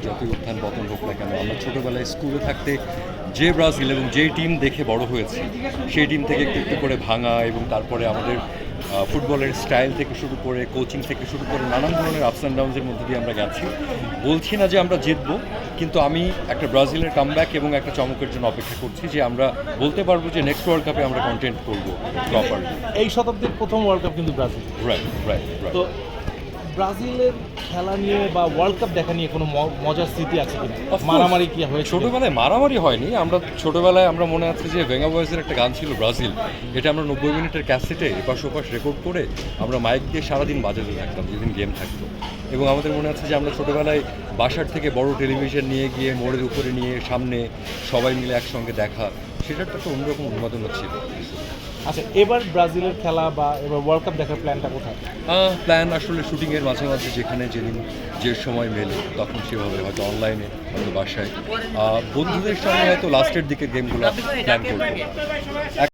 যতই উত্থান পতন হোক না কেন, আমরা ছোটোবেলায় স্কুলে থাকতে যে ব্রাজিল এবং যে টিম দেখে বড় হয়েছে সেই টিম থেকে একটু একটু করে ভাঙা, এবং তারপরে আমাদের ফুটবলের স্টাইল থেকে শুরু করে কোচিং থেকে শুরু করে নানান ধরনের আপস অ্যান্ড ডাউনসের মধ্যে দিয়ে আমরা গেছি। বলছি না যে আমরা জিতবো, কিন্তু আমি একটা ব্রাজিলের কামব্যাক এবং একটা চমকের জন্য অপেক্ষা করছি, যে আমরা বলতে পারবো যে নেক্সট ওয়ার্ল্ড কাপে আমরা কন্টেন্ট করবো প্রপারলি। এই শতাব্দীর প্রথম ওয়ার্ল্ড কাপ কিন্তু ব্রাজিল। Right right right. তো ব্রাজিলের খেলা নিয়ে বা ওয়ার্ল্ড কাপ দেখা নিয়ে কোনো মজার স্মৃতি আছে কিনা? মারামারি কি হয়েছে? ছোটোবেলায় মারামারি হয়নি। ছোটোবেলায় আমরা মনে আছে যে ভেঙ্গা বয়েসের একটা গান ছিল ব্রাজিল, এটা আমরা 90 মিনিটের ক্যাসেটে এপাশ ওপাশ রেকর্ড করে আমরা মাইক দিয়ে সারাদিন বাজাতে থাকতাম যেদিন গেম থাকতো। এবং আমাদের মনে আছে যে আমরা ছোটোবেলায় বাসার থেকে বড় টেলিভিশন নিয়ে গিয়ে মোড়ের উপরে নিয়ে সামনে সবাই মিলে একসঙ্গে দেখা, সেটার তো একটা অন্যরকম উন্মাদনা ছিল। আচ্ছা, এবার ব্রাজিলের খেলা বা এবার ওয়ার্ল্ড কাপ দেখার প্ল্যানটা কোথায়? প্ল্যান আসলে শুটিংয়ের মাঝে মাঝে যেখানে যেদিন যে সময় মেলে তখন সেভাবে হয়তো অনলাইনে, হয়তো বাসায় বন্ধুদের সঙ্গে হয়তো লাস্টের দিকে গেমগুলো প্ল্যান করবো।